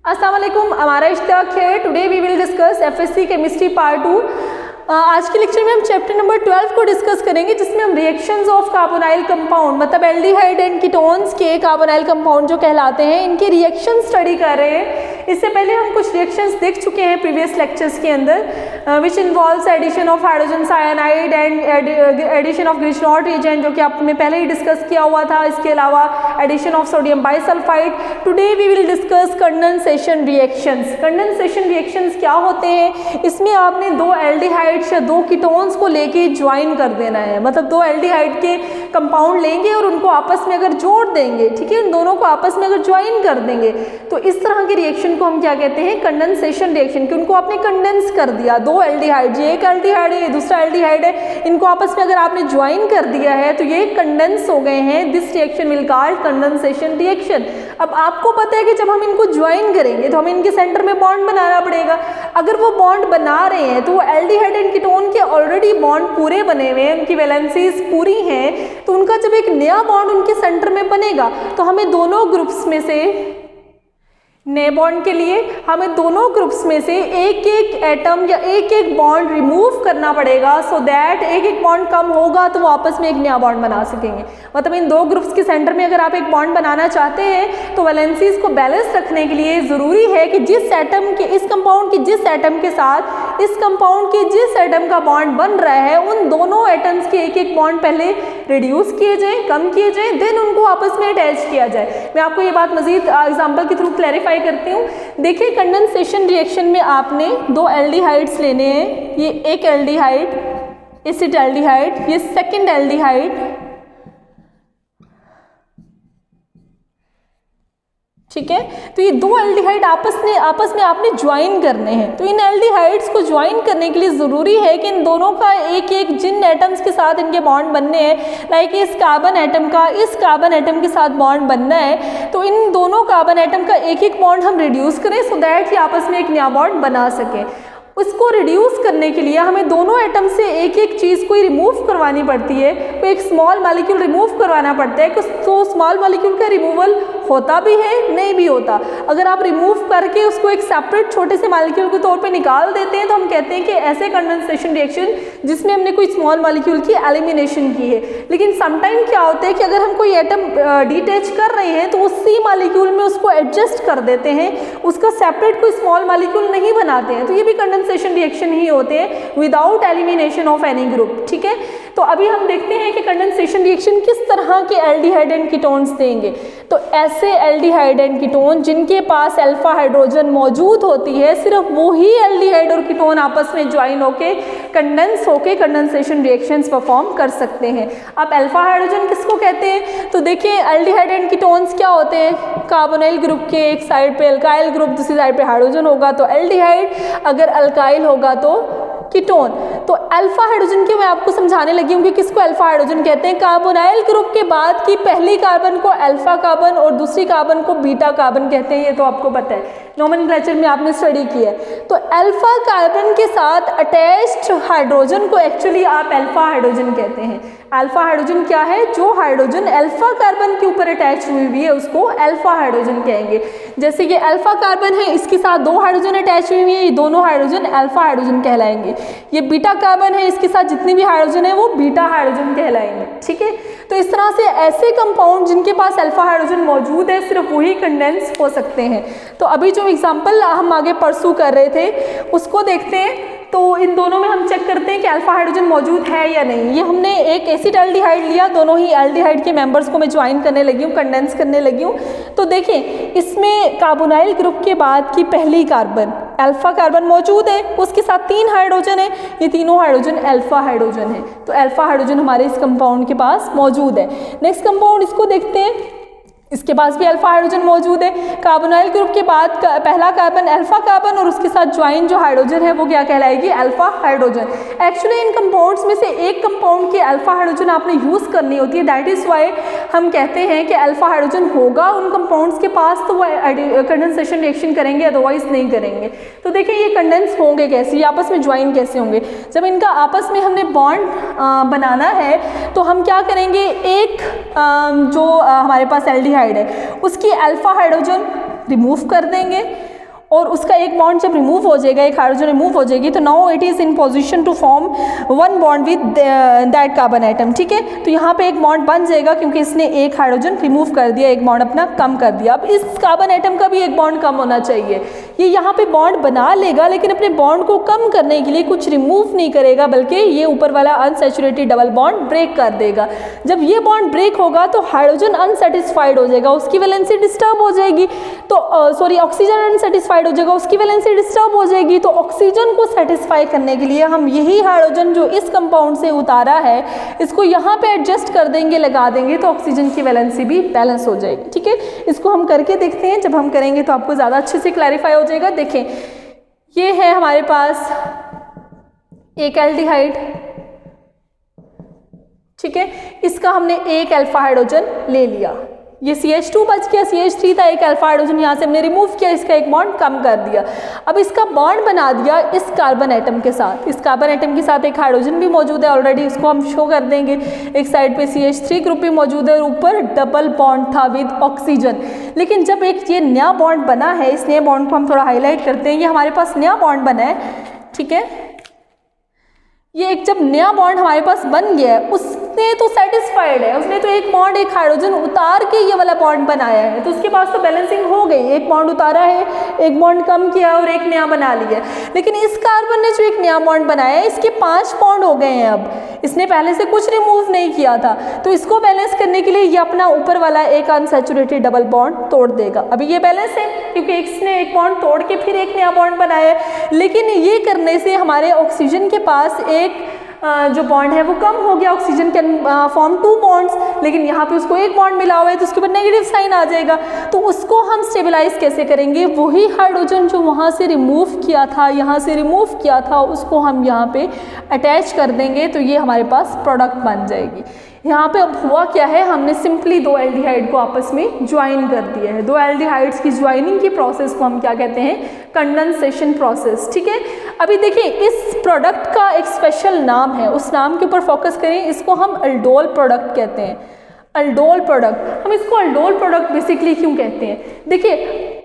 अस्सलाम वालेकुम, हमारा इश्तियाक है। Today we will discuss FSc chemistry part 2। आज के लेक्चर में हम चैप्टर नंबर 12 को डिस्कस करेंगे, जिसमें हम रिएक्शंस ऑफ कार्बोनाइल कंपाउंड मतलब एल्डिहाइड एंड कीटोन्स के कार्बोनाइल कंपाउंड जो कहलाते हैं, इनके रिएक्शन स्टडी कर रहे हैं। इससे पहले हम कुछ रिएक्शंस देख चुके हैं प्रीवियस लेक्चर्स के अंदर, which involves addition of hydrogen cyanide and addition of glycerol reagent, जो कि आपने पहले ही डिस्कस किया हुआ था। इसके अलावा addition of sodium bisulphide. Today we will discuss condensation reactions. Condensation reactions क्या होते हैं? इसमें आपने दो एल्डिहाइड्स या दो कीटोन्स को लेके ज्वाइन कर देना है, मतलब दो एल्डिहाइड के कंपाउंड लेंगे और उनको आपस में अगर जोड़ देंगे, ठीक है, इन दोनों को आपस में अगर ज्वाइन कर देंगे तो इस तरह के रिएक्शन को हम क्या कहते हैं? Condensation reaction. कि उनको आपने कंडेंस कर दिया, दो एल्डिहाइड, ये एक एल्डिहाइड है, ये दूसरा एल्डिहाइड है, इनको आपस में अगर आपने ज्वाइन कर दिया है तो ये कंडेंस हो गए हैं। This reaction will called condensation reaction. अब आपको पता है कि जब हम इनको ज्वाइन करेंगे तो हमें इनके सेंटर में बॉन्ड बनाना पड़ेगा। अगर वो बॉन्ड बना रहे हैं तो वो एल्डिहाइड एंड कीटोन के ऑलरेडी बॉन्ड पूरे बने हुए हैं, उनकी वैलेंसीज पूरी हैं, तो उनका जब एक नया बॉन्ड उनके सेंटर में बनेगा तो हमें दोनों ग्रुप्स में से, नए बॉन्ड के लिए हमें दोनों ग्रुप्स में से एक एक एटम या एक एक बॉन्ड रिमूव करना पड़ेगा, सो दैट एक एक बॉन्ड कम होगा तो वो आपस में एक नया बॉन्ड बना सकेंगे। मतलब इन दो ग्रुप्स के सेंटर में अगर आप एक बॉन्ड बनाना चाहते हैं तो वैलेंसीज को बैलेंस रखने के लिए ज़रूरी है कि जिस एटम के, इस कंपाउंड के जिस एटम के साथ इस कंपाउंड के जिस एटम का बॉन्ड बन रहा है, उन दोनों एटम्स के एक एक बॉन्ड पहले रिड्यूस किए जाएँ, कम किए जाएँ, देन उनको आपस में अटैच किया जाए। मैं आपको ये बात मजीद एग्जाम्पल के थ्रू क्लैरिफाई करती हूँ। देखिए, कंडेंसेशन रिएक्शन में आपने दो एल्डिहाइड्स लेने हैं। ये एक एल्डिहाइड, एसिड एल्डिहाइड, ये सेकंड एल्डिहाइड, ठीक है। तो ये दो एल्डिहाइड आपस में आपने ज्वाइन करने हैं। तो इन एल्डिहाइड्स को ज्वाइन करने के लिए ज़रूरी है कि इन दोनों का एक एक, जिन एटम्स के साथ इनके बॉन्ड बनने हैं, लाइक इस कार्बन एटम का इस कार्बन एटम के साथ बॉन्ड बनना है, तो इन दोनों कार्बन एटम का एक एक बॉन्ड हम रिड्यूस करें, सो दैट ये आपस में एक नया बॉन्ड बना सकें। उसको रिड्यूस करने के लिए हमें दोनों एटम से एक एक चीज़ कोई रिमूव करवानी पड़ती है, कोई एक स्मॉल मॉलिक्यूल रिमूव करवाना पड़ता है। तो स्मॉल मॉलिक्यूल का रिमूवल होता भी है, नहीं भी होता। अगर आप रिमूव करके उसको एक सेपरेट छोटे से मॉलिक्यूल के तौर पे निकाल देते हैं तो हम कहते हैं कि ऐसे कंडेंसेशन रिएक्शन जिसमें हमने कोई स्मॉल मॉलिक्यूल की एलिमिनेशन की है। लेकिन समटाइम क्या होता है कि अगर हम कोई एटम डिटैच कर रहे हैं तो उसी मॉलिक्यूल में उसको एडजस्ट कर देते हैं, उसका सेपरेट कोई स्मॉल मॉलिक्यूल नहीं बनाते हैं, तो ये भी कंडेंसेशन रिएक्शन ही होते हैं without elimination of any group, ठीक है। तो अभी हम देखते हैं कि कंडेंसेशन रिएक्शन किस तरह के एल्डिहाइड एंड कीटोन्स देंगे। तो ऐसे एल्डिहाइड एंड कीटोन जिनके पास अल्फा हाइड्रोजन मौजूद होती है, सिर्फ वो ही एल्डिहाइड और कीटोन आपस में ज्वाइन होके कंडेंस होके कंडेंसेशन रिएक्शंस परफॉर्म कर सकते हैं। अब अल्फा हाइड्रोजन किसको कहते हैं? तो देखिए, एल्डिहाइड एंड कीटोन्स क्या होते हैं? कार्बोनाइल ग्रुप के एक साइड पे अल्काइल ग्रुप, दूसरी साइड पे हाइड्रोजन होगा तो एल्डिहाइड, अगर अल्काइल होगा तो कीटोन। तो अल्फा हाइड्रोजन के मैं आपको समझाने लगी हूँ कि किसको अल्फा हाइड्रोजन कहते हैं। कार्बोनाइल ग्रुप के बाद की पहली कार्बन को अल्फा कार्बन और दूसरी कार्बन को बीटा कार्बन कहते हैं, ये तो आपको पता है, नोमेनक्लेचर में आपने स्टडी किया है। तो अल्फा कार्बन के साथ अटैच्ड हाइड्रोजन को एक्चुअली आप अल्फा हाइड्रोजन कहते हैं। अल्फा हाइड्रोजन क्या है? जो हाइड्रोजन अल्फा कार्बन के ऊपर अटैच हुई हुई है उसको अल्फा हाइड्रोजन कहेंगे। जैसे कि अल्फा कार्बन है, इसके साथ दो हाइड्रोजन अटैच हुई हुई है, ये दोनों हाइड्रोजन अल्फा हाइड्रोजन कहलाएंगे। ये बीटा कार्बन है, इसके साथ जितनी भी हाइड्रोजन है वो बीटा हाइड्रोजन कहलाएंगे, ठीक है। तो इस तरह से ऐसे कंपाउंड जिनके पास अल्फा हाइड्रोजन मौजूद है, सिर्फ वही कंडेंस हो सकते हैं। तो अभी जो एग्जाम्पल हम आगे परसू कर रहे थे उसको देखते हैं। तो इन दोनों में हम चेक करते हैं कि अल्फा हाइड्रोजन मौजूद है या नहीं। ये हमने एक एसिड एल्डिहाइड लिया, दोनों ही एल्डिहाइड के मेंबर्स को मैं ज्वाइन करने लगी हूँ, कंडेंस करने लगी हूँ। तो देखें, इसमें कार्बोनाइल ग्रुप के बाद की पहली कार्बन अल्फा कार्बन मौजूद है, उसके साथ तीन हाइड्रोजन है, ये तीनों हाइड्रोजन अल्फा हाइड्रोजन है। तो अल्फा हाइड्रोजन हमारे इस कंपाउंड के पास मौजूद है। नेक्स्ट कंपाउंड इसको देखते हैं, इसके पास भी अल्फा हाइड्रोजन मौजूद है। कार्बोनाइल ग्रुप के बाद पहला कार्बन अल्फा कार्बन और उसके साथ ज्वाइन जो हाइड्रोजन है वो क्या कहलाएगी? Alpha hydrogen. एक्चुअली इन कंपाउंड्स में से एक कंपाउंड की अल्फा हाइड्रोजन आपने यूज़ करनी होती है, दैट इज़ वाई हम कहते हैं कि अल्फा हाइड्रोजन होगा उन कंपाउंड्स के पास तो वो कंडेंसेशन रिएक्शन करेंगे, अदरवाइज नहीं करेंगे। तो देखिए, ये कंडेंस होंगे कैसे, ये आपस में ज्वाइन कैसे होंगे? जब इनका आपस में हमने बॉन्ड बनाना है तो हम क्या करेंगे, एक जो हमारे पास एल्डिहाइड है उसकी अल्फा हाइड्रोजन रिमूव कर देंगे, और उसका एक बॉन्ड जब रिमूव हो जाएगा, एक हाइड्रोजन रिमूव हो जाएगी, तो now it is in position to form one bond with that carbon atom, ठीक है। तो यहाँ पे एक बॉन्ड बन जाएगा क्योंकि इसने एक हाइड्रोजन रिमूव कर दिया, एक बॉन्ड अपना कम कर दिया। अब इस कार्बन एटम का भी एक बॉन्ड कम होना चाहिए। ये यहाँ पे बॉन्ड बना लेगा लेकिन अपने बॉन्ड को कम करने के लिए कुछ रिमूव नहीं करेगा, बल्कि ये ऊपर वाला अनसैचुरेटेड डबल बॉन्ड ब्रेक कर देगा। जब ये बॉन्ड ब्रेक होगा तो हाइड्रोजन अनसेटिस्फाइड हो जाएगा, उसकी वैलेंसी डिस्टर्ब हो जाएगी, तो ऑक्सीजन अनसेटिस्फाइड हो जाएगा, उसकी वैलेंसी डिस्टर्ब हो जाएगी। तो ऑक्सीजन को सेटिस्फाई करने के लिए हम यही हाइड्रोजन जो इस कंपाउंड से उतारा है इसको यहाँ पे एडजस्ट कर देंगे, लगा देंगे, तो ऑक्सीजन की वैलेंसी भी बैलेंस हो जाएगी, ठीक है। इसको हम करके देखते हैं, जब हम करेंगे तो आपको ज़्यादा अच्छे से क्लैरिफाई हो जाएगा। देखें, ये है हमारे पास एक एल्डिहाइड, ठीक है, इसका हमने एक अल्फा हाइड्रोजन ले लिया, ये CH2 बच गया, CH3 था, एक अल्फा हाइड्रोजन यहाँ से हमने रिमूव किया, इसका एक बॉन्ड कम कर दिया। अब इसका बॉन्ड बना दिया इस कार्बन एटम के साथ, इस कार्बन एटम के साथ एक हाइड्रोजन भी मौजूद है ऑलरेडी, इसको हम शो कर देंगे। एक साइड पे CH3 ग्रुप भी मौजूद है और ऊपर डबल बॉन्ड था विद ऑक्सीजन। लेकिन जब एक ये नया बॉन्ड बना है, इस नए बॉन्ड को हम थोड़ा हाईलाइट करते हैं, ये हमारे पास नया बॉन्ड बना है, ठीक है। ये एक जब नया बॉन्ड हमारे पास बन गया है, उसने तो सेटिस्फाइड है, उसने तो एक बॉन्ड एक हाइड्रोजन उतार के ये वाला बॉन्ड बनाया है, तो उसके पास तो बैलेंसिंग हो गई, एक बॉन्ड उतारा है, एक बॉन्ड कम किया और एक नया बना लिया। लेकिन इस कार्बन ने जो एक नया बॉन्ड बनाया है, इसके 5 बॉन्ड हो गए हैं, अब इसने पहले से कुछ रिमूव नहीं किया था, तो इसको बैलेंस करने के लिए ये अपना ऊपर वाला एक अनसैचुरेटेड डबल बॉन्ड तोड़ देगा। अभी ये बैलेंस है क्योंकि इसने एक बॉन्ड तोड़ के फिर एक नया बॉन्ड बनाया है, लेकिन ये करने से हमारे ऑक्सीजन के पास एक जो बॉन्ड है वो कम हो गया, ऑक्सीजन कैन फॉर्म 2 बॉन्ड्स, लेकिन यहाँ पे उसको एक बॉन्ड मिला हुआ है तो उसके ऊपर नेगेटिव साइन आ जाएगा। तो उसको हम स्टेबलाइज कैसे करेंगे? वही हाइड्रोजन जो वहाँ से रिमूव किया था, यहाँ से रिमूव किया था, उसको हम यहाँ पे अटैच कर देंगे, तो ये हमारे पास प्रोडक्ट बन जाएगी। यहाँ पे अब हुआ क्या है, हमने सिंपली 2 एल्डिहाइड को आपस में ज्वाइन कर दिया है। 2 एल्डिहाइड्स की ज्वाइनिंग की प्रोसेस को हम क्या कहते हैं? कंडेंसेशन प्रोसेस, ठीक है। अभी देखिए, इस प्रोडक्ट का एक स्पेशल नाम है, उस नाम के ऊपर फोकस करें, इसको हम अल्डोल प्रोडक्ट कहते हैं। अल्डोल प्रोडक्ट, हम इसको अल्डोल प्रोडक्ट बेसिकली क्यों कहते हैं? देखिए,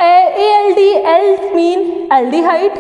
ALD, ald mean aldehyde,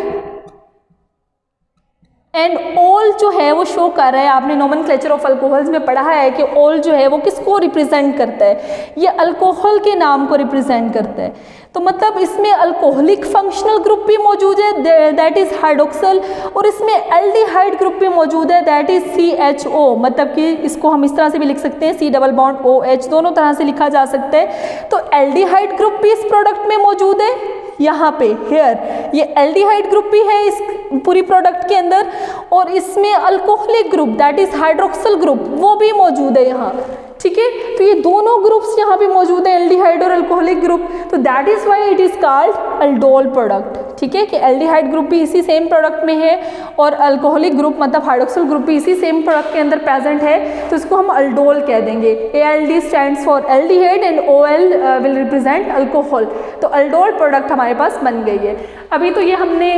and ol जो है वो शो कर रहा है, आपने नोमेनक्लेचर ऑफ अल्कोहल्स में पढ़ा है कि ओल जो है वो किसको रिप्रेजेंट करता है? ये अल्कोहल के नाम को रिप्रेजेंट करता है। तो मतलब इसमें अल्कोहलिक फंक्शनल ग्रुप भी मौजूद है, दैट इज़ हाइड्रोक्सल, और इसमें एल्डिहाइड ग्रुप भी मौजूद है, दैट इज़ CHO। मतलब कि इसको हम इस तरह से भी लिख सकते हैं, C डबल बॉन्ड OH, दोनों तरह से लिखा जा सकता है। तो एल्डिहाइड ग्रुप भी इस प्रोडक्ट में मौजूद है, यहाँ पे हेयर ये एल्डिहाइड ग्रुप भी है इस पूरी प्रोडक्ट के अंदर, और इसमें alcoholic group that is hydroxyl group वो भी मौजूद है यहाँ, ठीक है। तो ये दोनों ग्रुप्स यहाँ पे मौजूद है, एल्डिहाइड और अल्कोहलिक ग्रुप, तो that is why it is called aldol product, ठीक है। कि एल्डिहाइड ग्रुप भी इसी सेम प्रोडक्ट में है और अल्कोहलिक ग्रुप मतलब हाइड्रोक्सल ग्रुप भी इसी सेम प्रोडक्ट के अंदर प्रेजेंट है, तो इसको हम अल्डोल कह देंगे। ALD stands for aldehyde and OL will represent alcohol, तो अल्डोल प्रोडक्ट हमारे पास बन गई है। अभी तो ये हमने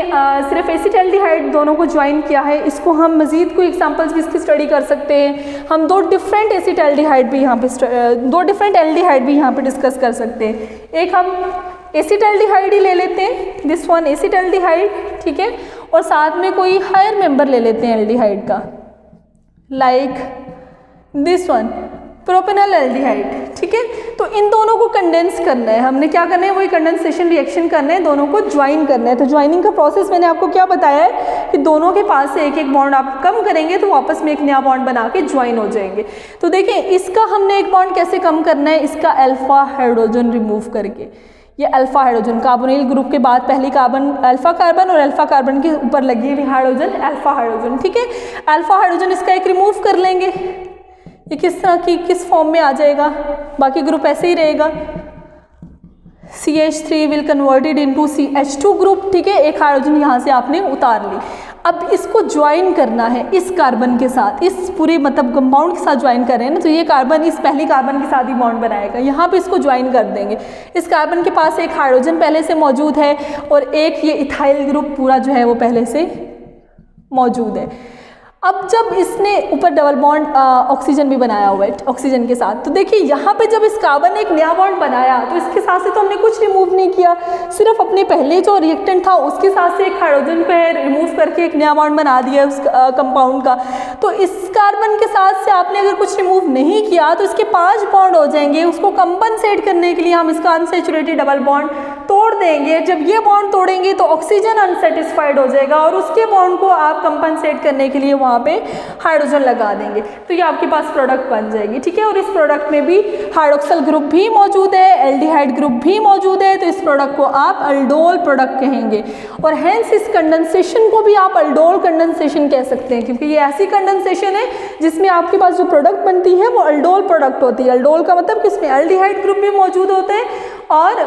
सिर्फ एसिटाल्डिहाइड दोनों को ज्वाइन किया है, इसको हम मजीद कोई एग्जांपल्स भी इसकी स्टडी कर सकते हैं। हम 2 डिफरेंट एसिटाल्डिहाइड भी यहाँ पे 2 डिफरेंट एल्डिहाइड भी यहाँ पे डिस्कस कर सकते हैं। एक हम एसिटाल्डिहाइड ही ले लेते हैं, दिस वन एसिटाल्डिहाइड, ठीक है, और साथ में कोई हायर मेंबर ले लेते हैं एल्डिहाइड का, like this one propanal aldehyde, ठीक है। तो इन दोनों को कंडेंस करना है, हमने क्या करना है, वही कंडेंसेशन रिएक्शन करना है, दोनों को ज्वाइन करना है। तो ज्वाइनिंग का प्रोसेस मैंने आपको क्या बताया है कि दोनों के पास से एक एक बॉन्ड आप कम करेंगे तो वापस में एक नया बॉन्ड बना के ज्वाइन हो जाएंगे। तो देखिए, इसका हमने एक बॉन्ड कैसे कम करना है, इसका अल्फा हाइड्रोजन रिमूव करके। ये अल्फा हाइड्रोजन कार्बोनिल ग्रुप के बाद पहली कार्बन अल्फा कार्बन और अल्फा कार्बन के ऊपर लगी हुई हाइड्रोजन अल्फा हाइड्रोजन, ठीक है। अल्फा हाइड्रोजन इसका एक रिमूव कर लेंगे, ये किस तरह की किस फॉर्म में आ जाएगा, बाकी ग्रुप ऐसे ही रहेगा। CH3 will converted into CH2 group, ठीक है। एक हाइड्रोजन यहाँ से आपने उतार ली। अब इसको ज्वाइन करना है इस कार्बन के साथ, इस पूरे मतलब कंपाउंड के साथ ज्वाइन कर रहे हैं ना, तो ये कार्बन इस पहली कार्बन के साथ ही बॉन्ड बनाएगा, यहाँ पे इसको ज्वाइन कर देंगे। इस कार्बन के पास एक हाइड्रोजन पहले से मौजूद है और एक ये इथाइल ग्रुप पूरा जो है वो पहले से मौजूद है। अब जब इसने ऊपर डबल बॉन्ड ऑक्सीजन भी बनाया हुआ है ऑक्सीजन के साथ, तो देखिए यहाँ पे जब इस कार्बन ने एक नया बॉन्ड बनाया तो इसके साथ से तो हमने कुछ रिमूव नहीं किया, सिर्फ अपने पहले जो रिएक्टेंट था उसके साथ से एक हाइड्रोजन को रिमूव करके एक नया बॉन्ड बना दिया उस कंपाउंड का। तो इस कार्बन के साथ से आपने अगर कुछ रिमूव नहीं किया तो इसके 5 बॉन्ड हो जाएंगे। उसको कंपनसेट करने के लिए हम इसका अनसैचुरेटेड डबल बॉन्ड तोड़ देंगे। जब ये बॉन्ड तोड़ेंगे तो ऑक्सीजन अनसेटिस्फाइड हो जाएगा और उसके बॉन्ड को आप कंपनसेट करने के लिए वहाँ पे हाइड्रोजन लगा देंगे, तो ये आपके पास प्रोडक्ट बन जाएगी। ठीक है, और इस प्रोडक्ट में भी हाइड्रोक्सिल ग्रुप भी मौजूद है, एल्डिहाइड ग्रुप भी मौजूद है, तो इस प्रोडक्ट को आप अल्डोल प्रोडक्ट कहेंगे। और हेंस इस कंडेंसेशन को भी आप अल्डोल कंडेंसेशन कह सकते हैं, क्योंकि ये ऐसी कंडेंसेशन है जिसमें आपके पास जो प्रोडक्ट बनती है वो अल्डोल प्रोडक्ट होती है। अल्डोल का मतलब कि इसमें एल्डिहाइड ग्रुप भी मौजूद होते हैं और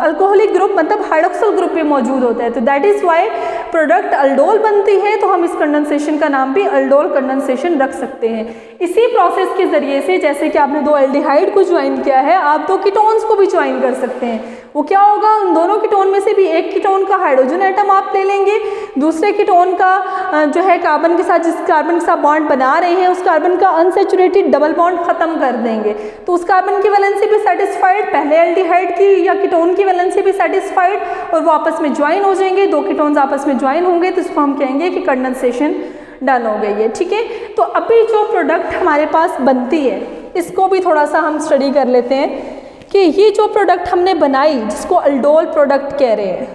अल्कोहलिक ग्रुप मतलब हाइड्रोक्सिल ग्रुप भी मौजूद होता है, तो that is why product aldol बनती है। तो हम इस कंडेंसेशन का नाम भी अल्डोल कंडेंसेशन रख सकते हैं। इसी प्रोसेस के जरिए से, जैसे कि आपने 2 एल्डिहाइड को ज्वाइन किया है, आप 2 कीटोन्स को भी ज्वाइन कर सकते हैं। वो क्या होगा, उन दोनों कीटोन में से भी एक कीटोन का हाइड्रोजन एटम आप ले लेंगे, दूसरे कीटोन का जो है कार्बन के साथ, जिस कार्बन के साथ बॉन्ड बना रहे हैं उस कार्बन का अनसैचुरेटेड डबल बॉन्ड खत्म कर देंगे, तो उस कार्बन की वैलेंसी भी सेटिस्फाइड, पहले एल्डिहाइड की या कीटोन की वैलेंसी भी सेटिस्फाइड, और वो आपस में ज्वाइन हो जाएंगे, 2 कीटोन्स आपस में ज्वाइन होंगे, तो इसको हम कहेंगे कि कंडेंसेशन डन हो गई है। ठीक है, तो अभी जो प्रोडक्ट हमारे पास बनती है इसको भी थोड़ा सा हम स्टडी कर लेते हैं कि ये जो प्रोडक्ट हमने बनाई जिसको अल्डोल प्रोडक्ट कह रहे हैं,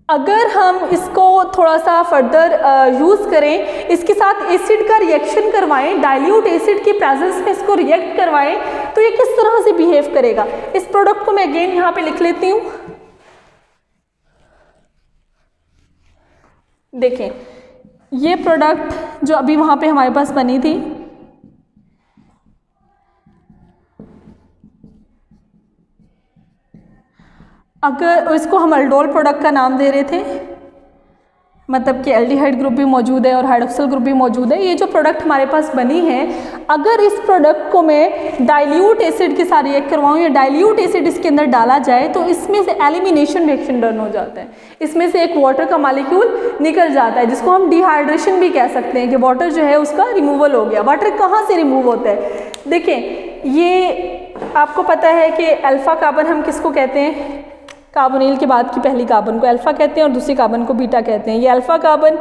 अगर हम इसको थोड़ा सा फर्दर यूज़ करें, इसके साथ एसिड का रिएक्शन करवाएं, डाइल्यूट एसिड की प्रेजेंस में इसको रिएक्ट करवाएं, तो ये किस तरह से बिहेव करेगा। इस प्रोडक्ट को मैं अगेन यहाँ पे लिख लेती हूँ। देखें, ये प्रोडक्ट जो अभी वहाँ पे हमारे पास बनी थी, अगर इसको हम अल्डोल प्रोडक्ट का नाम दे रहे थे, मतलब कि एल्डिहाइड ग्रुप भी मौजूद है और हाइड्रोक्सिल ग्रुप भी मौजूद है, ये जो प्रोडक्ट हमारे पास बनी है, अगर इस प्रोडक्ट को मैं डाइल्यूट एसिड के साथ रिएक्ट करवाऊँ या डाइल्यूट एसिड इसके अंदर डाला जाए तो इसमें से एलिमिनेशन रिएक्शन रन हो जाता है, इसमें से एक वाटर का मॉलिक्यूल निकल जाता है, जिसको हम डिहाइड्रेशन भी कह सकते हैं कि वाटर जो है उसका रिमूवल हो गया। वाटर कहाँ से रिमूव होता है, देखें ये आपको पता है कि अल्फा कार्बन हम किसको कहते हैं, कार्बोनिल के बाद की पहली कार्बन को अल्फा कहते हैं और दूसरी कार्बन को बीटा कहते हैं। ये अल्फा कार्बन,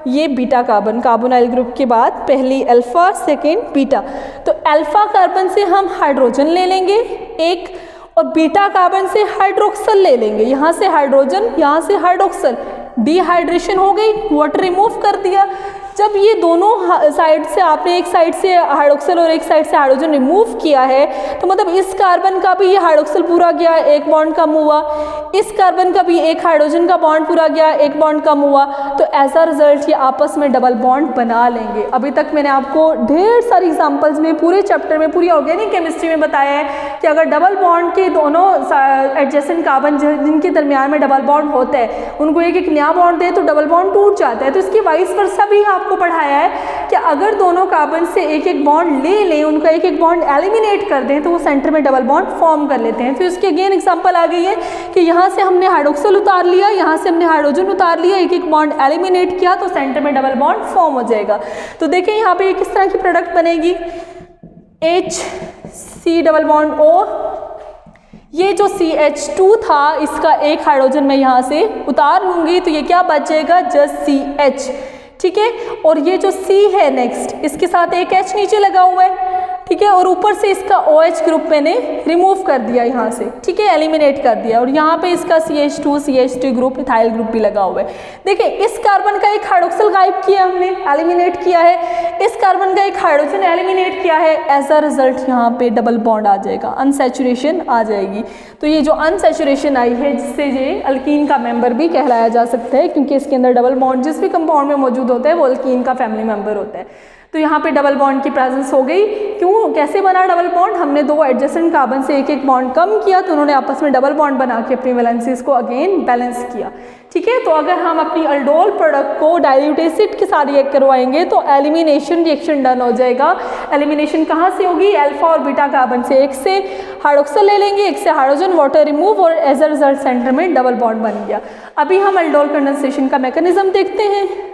ये बीटा कार्बन, कार्बोनाइल ग्रुप के बाद पहली अल्फा, सेकेंड बीटा। तो अल्फा कार्बन से हम हाइड्रोजन ले लेंगे एक, और बीटा कार्बन से हाइड्रोक्सल ले लेंगे, यहाँ से हाइड्रोजन, यहाँ से हाइड्रोक्सल, डिहाइड्रेशन हो गई, वाटर रिमूव कर दिया। जब ये दोनों साइड से आपने एक साइड से हाइड्रोक्सिल और एक साइड से हाइड्रोजन रिमूव किया है, तो मतलब इस कार्बन का भी ये हाइड्रोक्सिल पूरा गया, एक बॉन्ड कम हुआ, इस कार्बन का भी एक हाइड्रोजन का बॉन्ड पूरा गया, एक बॉन्ड कम हुआ, तो एज अ रिजल्ट ये आपस में डबल बॉन्ड बना लेंगे। अभी तक मैंने आपको ढेर सारी एग्जांपल्स में, पूरे चैप्टर में, पूरी ऑर्गेनिक केमिस्ट्री में बताया है कि अगर डबल बॉन्ड के दोनों एडजेसेंट कार्बन जिनके दरमियान में डबल बॉन्ड होता है उनको एक एक नया बॉन्ड दे तो डबल बॉन्ड टूट जाता है। तो इसकी वाइस वर्सा भी आपको पढ़ाया है कि अगर दोनों कार्बन से एक एक बॉन्ड ले लें, उनका एक एक बॉन्ड एलिमिनेट कर दें तो वो सेंटर में डबल बॉन्ड फॉर्म कर लेते हैं। तो इसकी अगेन एग्जांपल आ गई है कि यहाँ से हमने हाइड्रोक्सिल उतार लिया, यहाँ से हमने हाइड्रोजन उतार लिया, एक एक बॉन्ड एलिमिनेट किया तो सेंटर में डबल बॉन्ड फॉर्म हो जाएगा। तो देखें यहाँ पे किस तरह की प्रोडक्ट बनेगी, HC डबल बॉन्ड O, ये जो CH2 था इसका एक हाइड्रोजन मैं यहाँ से उतार लूँगी तो ये क्या बचेगा, जस्ट CH। ठीक है, और ये जो C है नेक्स्ट, इसके साथ एक H नीचे लगा हुआ है, ठीक है, और ऊपर से इसका OH ग्रुप मैंने रिमूव कर दिया यहाँ से, ठीक है, एलिमिनेट कर दिया, और यहाँ पे इसका CH2 ग्रुप, इथाइल ग्रुप भी लगा हुआ है। देखिए इस कार्बन का एक हाइड्रोक्सिल गायब किया हमने, एलिमिनेट किया है, इस कार्बन का एक हाइड्रोजन एलिमिनेट किया है, एज अ रिजल्ट यहाँ पे डबल बॉन्ड आ जाएगा, अनसैचुरेशन आ जाएगी। तो ये जो अनसैचुरेशन आई है जिससे ये अल्कीन का मेंबर भी कहलाया जा सकता है, क्योंकि इसके अंदर डबल बॉन्ड जिस भी कंपाउंड में मौजूद होता है वो अल्कीन का फैमिली मेंबर होता है। तो यहाँ पे डबल बॉन्ड की प्रेजेंस हो गई। क्यों, कैसे बना डबल बॉन्ड, हमने दो एडजेसेंट कार्बन से एक एक बॉन्ड कम किया तो उन्होंने आपस में डबल बॉन्ड बना के अपनी वैलेंसीज को अगेन बैलेंस किया। ठीक है, तो अगर हम अपनी अल्डोल प्रोडक्ट को डाइल्यूट एसिड के साथ रिएक्ट करवाएंगे तो एलिमिनेशन रिएक्शन डन हो जाएगा। एलिमिनेशन कहाँ से होगी, अल्फा और बीटा कार्बन से, एक से हाइड्रोक्सिल ले लेंगे, एक से हाइड्रोजन, वाटर रिमूव, और एज अ रिजल्ट सेंटर में डबल बॉन्ड बन गया। अभी हम अल्डोल कंडेंसेशन का मैकेनिज्म देखते हैं।